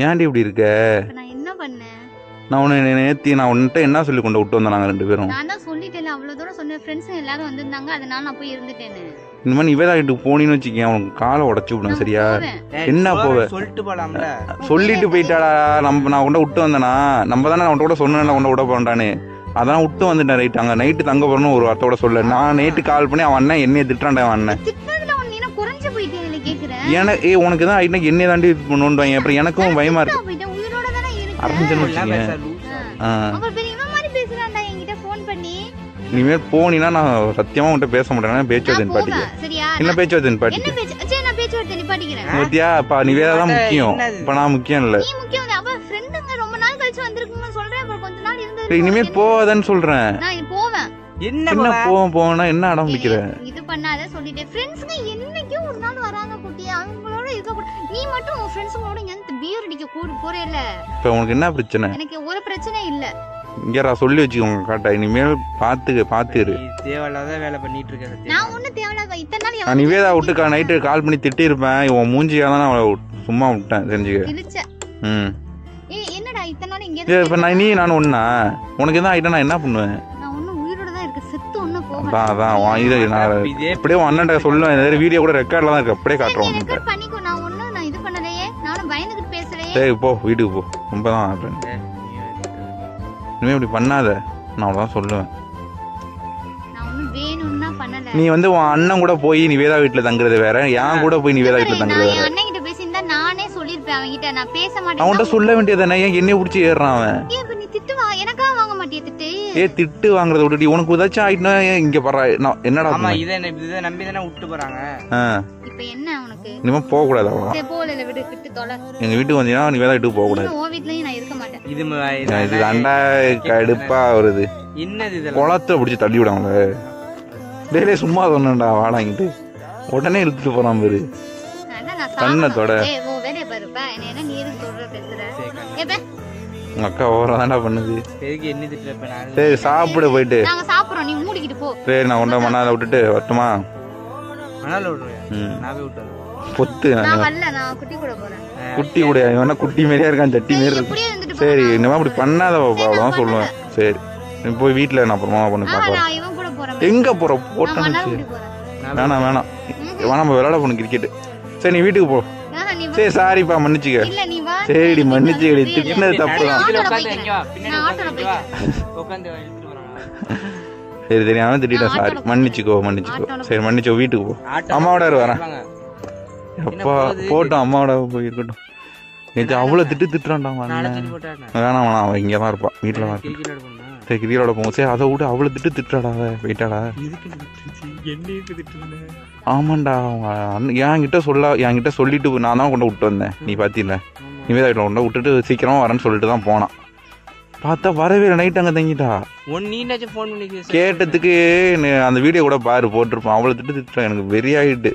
ஏன்டி இப்படி இருக்க? நான் என்ன பண்ணேன்? நான் உன்கிட்ட என்ன சொல்லி கொண்டு விட்டு வந்தோம் நாங்க 2 பேரும்? நான் தான் சொல்லிட்டேன், அவ்வளவு தூரம் சொன்னேன். ஃப்ரெண்ட்ஸ் எல்லாரும் வந்திருந்தாங்க, அதனால நான் போய் இருந்துட்டேன்னு. இந்த மாதிரி நிவேதா வீட்டுக்கு போனீன்னு வச்சுக்கேன், அவனுக்கு காலை உடச்சு விடும். சரியா? என்ன போவ சொல்லிட்டு போயிட்டாடா. நான் கொண்ட விட்டு வந்தேனா? நம்ம தானே அவன் கூட சொன்னேன் கொண்ட விட போறான்னு. அதான் விட்டு வந்துட்டேன். ரைட், அங்க நைட்டு தங்க போறணும் ஒரு வார்த்தையோட சொல்ல. நான் நைட்டு கால் பண்ணி அவன் அண்ணன் என்னைய திட்டுறான்டா. அவன் அண்ணன் உனக்கு தான் ஆயிட்டா என்னைய தாண்டி பண்ணுவாங்க. அப்புறம் எனக்கும் பயமா இருக்கு. இனிமேல் போனீங்கன்னா நான் சத்தியமா உன்கிட்ட பேச மாட்டேன். பேச்சுவார்த்தை நிப்பாட்டிக்க. என்ன பேச்சுவார்த்தை நிப்பாட்டிக்க? பத்தியா, அப்ப நிவேதா தான் முக்கியம். இப்ப நான் முக்கியம் இல்ல. இனிமேல் போவாதன்னு சொல்றேன். என்ன போவனா என்ன அடம் பிடிக்கிற? இது பண்ணாத சொல்லிட்டேன். ஃப்ரெண்ட்ஸ்ங்க என்னைக்கோ ஒரு நாள் வராங்க குட்டி, அவங்களோட இருக்க கூட. நீ மட்டும் உன் ஃப்ரெண்ட்ஸ்ங்களோட எங்க பியர் அடிக்க போறேல. இப்ப உனக்கு என்ன பிரச்சனை? எனக்கு ஒரு பிரச்சனை இல்ல. இங்கடா சொல்லி வச்சுக்கோங்க காட்டா. இனிமேல் பாத்துரு. தேவையில்லாத வேலை பண்ணிட்டு இருக்க. நான் ஒண்ணு தேவையில்லாத இத்தனை நாள் நான் நிவேதா விட்டு நைட்டு கால் பண்ணி திட்டி இருப்பேன். இவன் மூஞ்சியா தான் நான் சும்மா விட்டேன். தெரிஞ்சுக்க. என்னடா இத்தனை நாள் இங்க இப்ப நான் ஒண்ணா உனக்கு எதாவது ஆயிட்டா நான் என்ன பண்ணுவேன்? நான் ஒண்ணு உயிரோட தான் இருக்கு, செத்து ஒண்ணு போக. அப்படியே அண்ணன்ட்ட சொல்லுவேன். வீடியோ கூட ரெக்கார்ட்ல தான் இருக்கு, அப்படியே காட்டுறோம். ரெக்கார்ட் பண்ணிக்கோ. நான் ஒண்ணு நான் இது பண்ணலையே, நானும் பயந்துட்டு பேசலையே. சரி போ, வீட்டுக்கு போ. ரொம்ப தான் ஆடுறேன். இனிமே இப்படி பண்ணாத, நான் அவ்வளவுதான் சொல்லுவேன். நான் ஒண்ணு வேணும்னா பண்ணல. நீ உன் அண்ணன் கூட போய் நிவேதா வீட்டுல தங்குறது வேற, என் கூட போய் நிவேதா வீட்டுல தங்குறது வேற. அண்ணன் கிட்ட பேசியிருந்தா நானே சொல்லிருப்பேன் அவன்கிட்ட. நான் பேச மாட்டேன். அவன்கிட்ட சொல்ல வேண்டியதானே? ஏன் என்னைய பிடிச்சி ஏறான் அவன்? நீ திட்டு வா, எனக்கா வாங்க மாட்டிய திட்டு? திட்டு வாங்குறத விட்டுட்டு உனக்கு ஏதாச்சும் ஆயிட்டுனா இங்க பாரு. என்னடா இதை நம்பி தானே விட்டு போறாங்க. இப்ப என்ன உனக்கு? இனிமே போக கூடாது. அவ்வளவு போகல, விட்டு தொலை. எங்க வீட்டுக்கு வந்தீங்கன்னா நிவேதா வீட்டுக்கு போக கூடாது. உன் வீட்லயும் நான் இருக்க மாட்டேன். இது அண்டா கடுப்பா வருது. என்னது இது? குளத்துல பிடிச்சி தள்ளி விடாங்க. டெய்லியே சும்மா சொன்னேன்டா வாடாங்கிட்டு உடனே இழுத்துட்டு போறான் பேரு. கண்ணத்தோட உங்க அக்கா ஓவரா தான்டா பண்ணுது. சரி சாப்பிட போயிட்டு. சரி நான் கொண்ட மணால விட்டுட்டு வரட்டுமா? பொத்து குட்டி கூட இவனா குட்டி மாதிரியா இருக்கான், சட்டி மாரி இருக்கு. சரி இனிமே அப்படி பண்ணாத அவ்வளவுதான் சொல்லுவேன். சரி நீ போய் வீட்டுல நான் அப்புறமா பண்ணி பாக்கலாம். எங்க போற போட்டேன்னு வேணாம் நம்ம விளையாட போகணும் கிரிக்கெட். சரி நீ வீட்டுக்கு போ. சரி சாரிப்பா மன்னிச்சுக்க. சரிடி மன்னிச்சுக்கடி, திட்டினது தப்புதான். சரி தெரியாம திட்டேன், சாரி. மன்னிச்சுக்கோ. சரி மன்னிச்சோ, வீட்டுக்கு போ. அம்மாவோட வரேன். அப்பா போட்டோம், அம்மாவோட போய் இருக்கட்டும். நேற்று அவ்வளவு திட்டுறான்டா. வேணாம் அவன் இங்கதான் இருப்பான், வீட்டுல தான் இருப்பான். சரி கிரியோட போவோம். சரி அதை விட அவ்வளவு திட்டுறாடா. போயிட்டாடா. ஆமாண்டா என்கிட்ட சொல்லிட்டு நான் தான் கொண்டு விட்டு வந்தேன். நீ பாத்தியில நிவேதா வீட்டுல கொண்டு விட்டுட்டு சீக்கிரமா வரேன்னு சொல்லிட்டு தான் போனான். பார்த்தா வரவே நைட் அங்க தங்கிட்டா. கேட்டதுக்கு அந்த வீடியோ கூட பாரு போட்டிருப்பான். அவ்வளவு திட்டுறான். எனக்கு வெறி ஆயிட்டு.